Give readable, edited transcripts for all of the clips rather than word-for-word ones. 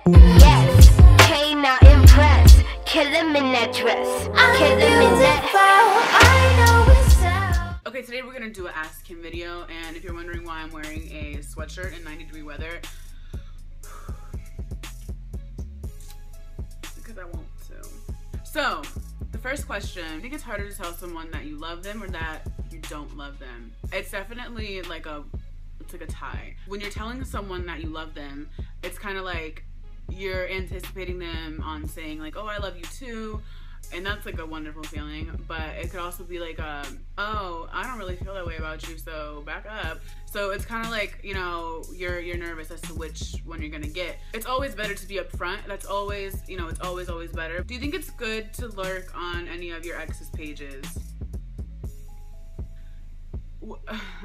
Yes, K not impressed. Kill him in that dress. Kill him in that. Okay, today we're gonna do an Ask Kim video, and if you're wondering why I'm wearing a sweatshirt in 90-degree weather, because I want to. So, the first question, I think it's harder to tell someone that you love them or that you don't love them. It's definitely like a tie. When you're telling someone that you love them, it's kind of like you're anticipating them on saying like, oh, I love you too. And that's like a wonderful feeling, but it could also be like, oh, I don't really feel that way about you, so back up. So it's kind of like, you know, you're nervous as to which one you're gonna get. It's always better to be upfront. That's always, you know, it's always better. Do you think it's good to lurk on any of your ex's pages?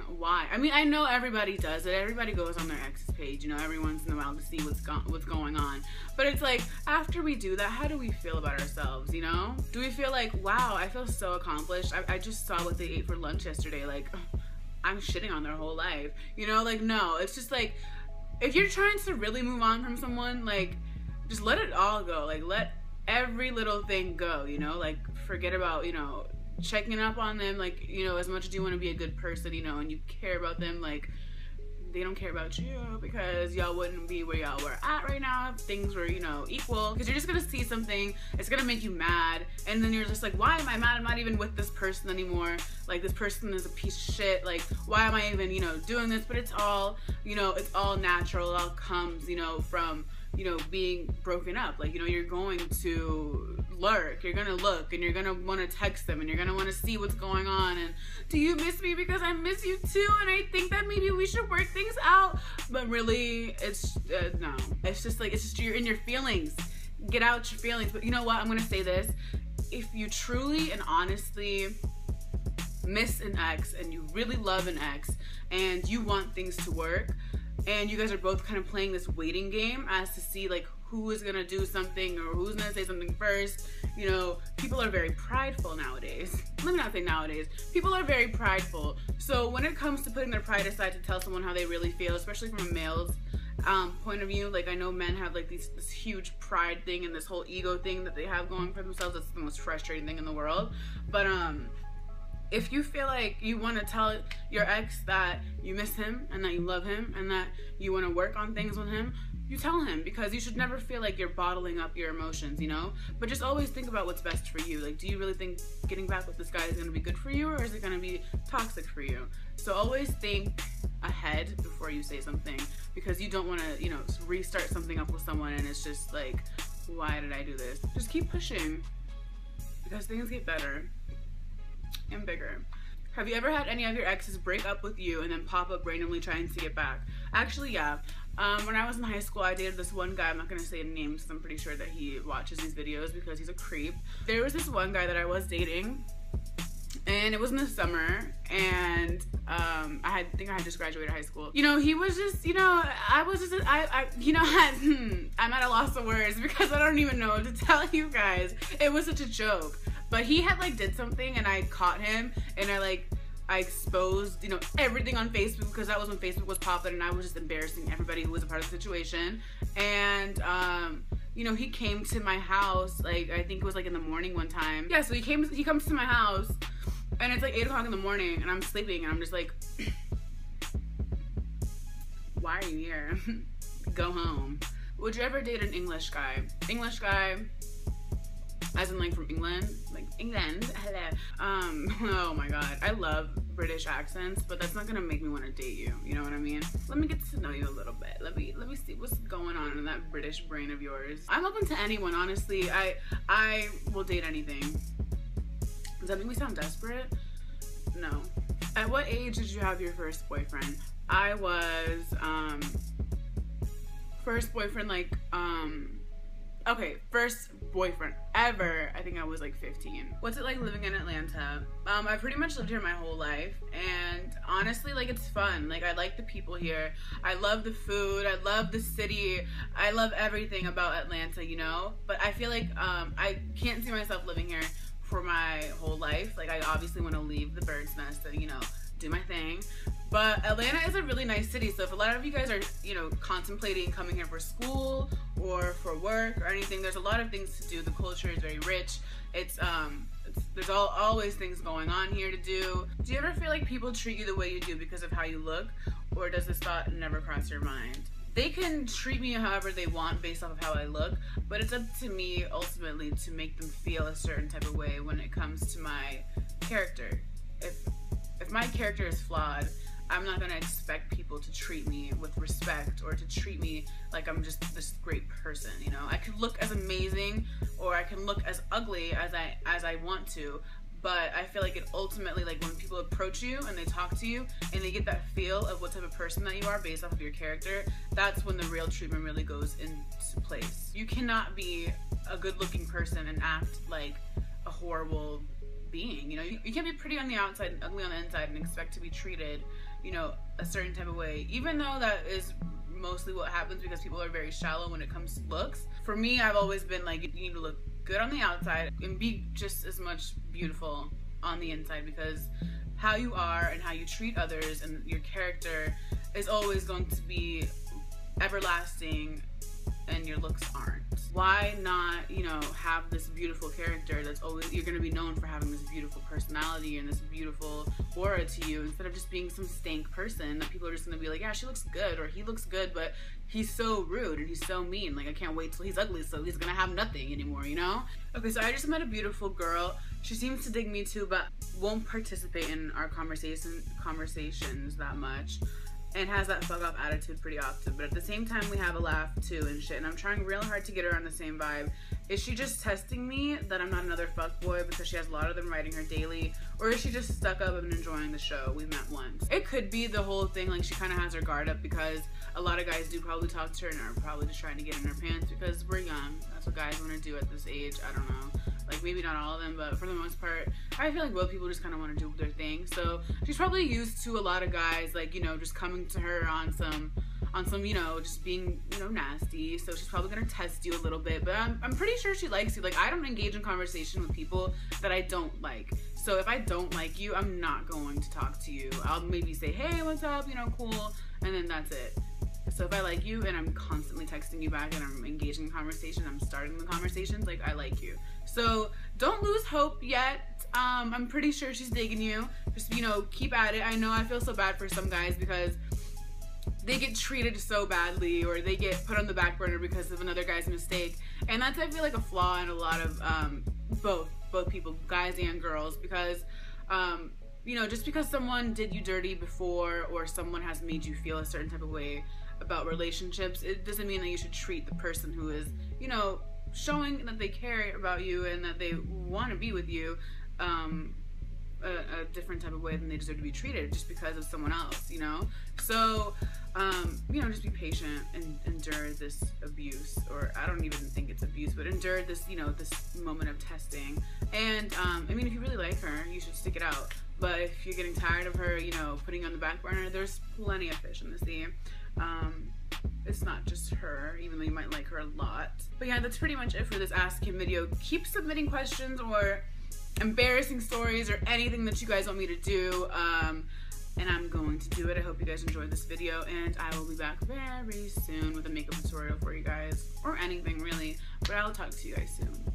Why? I mean, I know everybody does it. Everybody goes on their ex's page, you know, every once in a while to see what's going on. But it's like, after we do that, how do we feel about ourselves, you know? Do we feel like, wow, I feel so accomplished. I just saw what they ate for lunch yesterday. Like, I'm shitting on their whole life. You know, like, no. It's just like, if you're trying to really move on from someone, like, just let it all go. Like, let every little thing go, you know? Like, forget about, you know, checking up on them, like, you know, as much as you want to be a good person, you know, and you care about them, like, they don't care about you because y'all wouldn't be where y'all were at right now if things were, you know, equal. Because you're just gonna see something, it's gonna make you mad, and then you're just like, why am I mad? I'm not even with this person anymore. Like, this person is a piece of shit. Like, why am I even, you know, doing this? But it's all, you know, it's all natural. It all comes, you know, from, you know, being broken up. Like, you know, you're going to lurk, you're gonna look, and you're gonna want to text them, and you're gonna want to see what's going on, and do you miss me? Because I miss you too, and I think that maybe we should work things out. But really, it's no, it's just like, it's just, you're in your feelings. Get out your feelings. But you know what, I'm gonna say this: if you truly and honestly miss an ex, and you really love an ex, and you want things to work, and you guys are both kind of playing this waiting game as to see like who is gonna do something or who's gonna say something first. You know, people are very prideful nowadays. Let me not say nowadays. People are very prideful. So when it comes to putting their pride aside to tell someone how they really feel, especially from a male's point of view, like, I know men have like this huge pride thing and this whole ego thing that they have going for themselves. That's the most frustrating thing in the world. But if you feel like you want to tell your ex that you miss him and that you love him and that you want to work on things with him, you tell him, because you should never feel like you're bottling up your emotions, you know? But just always think about what's best for you. Like, do you really think getting back with this guy is going to be good for you, or is it going to be toxic for you? So always think ahead before you say something, because you don't want to, you know, restart something up with someone and it's just like, why did I do this? Just keep pushing, because things get better and bigger. Have you ever had any of your exes break up with you and then pop up randomly trying to get back? Actually, yeah. When I was in high school, I dated this one guy. I'm not gonna say names because I'm pretty sure that he watches these videos because he's a creep. There was this one guy that I was dating, and it was in the summer, and I think I had just graduated high school. You know, he was just, you know, you know, I'm at a loss of words because I don't even know what to tell you guys. It was such a joke. But he had like did something, and I caught him, and I exposed, you know, everything on Facebook, because that was when Facebook was popping, and I was just embarrassing everybody who was a part of the situation. And you know, he came to my house, like, I think it was like in the morning one time. Yeah, so he comes to my house, and it's like 8 o'clock in the morning, and I'm sleeping, and I'm just like, why are you here? Go home. Would you ever date an English guy? English guy, as in like from England, like England, hello. Oh my god, I love British accents, but that's not gonna make me want to date you, you know what I mean? Let me get to know you a little bit. Let me see what's going on in that British brain of yours. I'm open to anyone, honestly. I will date anything. Does that make me sound desperate? No. At what age did you have your first boyfriend? I was, first boyfriend, like, okay, first boyfriend ever, I think I was like 15. What's it like living in Atlanta? I pretty much lived here my whole life, and honestly, like, it's fun. Like, I like the people here. I love the food. I love the city. I love everything about Atlanta, you know? But I feel like I can't see myself living here for my whole life. Like, I obviously want to leave the bird's nest and, you know, do my thing. But Atlanta is a really nice city, so if a lot of you guys are, you know, contemplating coming here for school or for work or anything, there's a lot of things to do. The culture is very rich. There's always things going on here to do. Do you ever feel like people treat you the way you do because of how you look, or does this thought never cross your mind? They can treat me however they want based off of how I look, but it's up to me ultimately to make them feel a certain type of way when it comes to my character. If my character is flawed, I'm not gonna expect people to treat me with respect or to treat me like I'm just this great person, you know? I could look as amazing or I can look as ugly as I want to, but I feel like it ultimately, like when people approach you and they talk to you and they get that feel of what type of person that you are based off of your character, that's when the real treatment really goes into place. You cannot be a good looking person and act like a horrible being, you know? You can't be pretty on the outside and ugly on the inside and expect to be treated, you know, a certain type of way, even though that is mostly what happens because people are very shallow when it comes to looks. For me, I've always been like, you need to look good on the outside and be just as much beautiful on the inside, because how you are and how you treat others and your character is always going to be everlasting, and your looks aren't. Why not, you know, have this beautiful character that's always, you're gonna be known for having this beautiful personality and this beautiful aura to you, instead of just being some stank person that people are just gonna be like, yeah, she looks good or he looks good, but he's so rude and he's so mean, like I can't wait till he's ugly so he's gonna have nothing anymore, you know? Okay, so I just met a beautiful girl. She seems to dig me too, but won't participate in our conversations that much, and has that fuck off attitude pretty often, but at the same time we have a laugh too and shit, and I'm trying real hard to get her on the same vibe. Is she just testing me that I'm not another fuckboy because she has a lot of them writing her daily, or is she just stuck up and enjoying the show? We've met once. It could be the whole thing, like she kind of has her guard up because a lot of guys do probably talk to her and are probably just trying to get in her pants because we're young. That's what guys want to do at this age. I don't know. Like maybe not all of them, but for the most part, I feel like both people just kind of want to do their thing. So she's probably used to a lot of guys, like, you know, just coming to her on some, you know, just being, you know, nasty. So she's probably gonna test you a little bit, but I'm pretty sure she likes you. Like, I don't engage in conversation with people that I don't like. So if I don't like you, I'm not going to talk to you. I'll maybe say, hey, what's up, you know, cool, and then that's it. So if I like you and I'm constantly texting you back and I'm engaging in conversation, I'm starting the conversations, like, I like you. So don't lose hope yet. I'm pretty sure she's digging you. Just, you know, keep at it. I know I feel so bad for some guys because they get treated so badly or they get put on the back burner because of another guy's mistake. And that's, I feel like, a flaw in a lot of both people, guys and girls, because you know, just because someone did you dirty before or someone has made you feel a certain type of way about relationships, it doesn't mean that you should treat the person who is, you know, showing that they care about you and that they want to be with you a different type of way than they deserve to be treated just because of someone else, you know? So, you know, just be patient and endure this abuse, or I don't even think it's abuse, but endure this, you know, this moment of testing. And, I mean, if you really like her, you should stick it out. But if you're getting tired of her, you know, putting you on the back burner, there's plenty of fish in the sea. It's not just her, even though you might like her a lot. But yeah, that's pretty much it for this Ask Kim video. Keep submitting questions or embarrassing stories or anything that you guys want me to do, and I'm going to do it. I hope you guys enjoyed this video, and I will be back very soon with a makeup tutorial for you guys, or anything really, but I'll talk to you guys soon.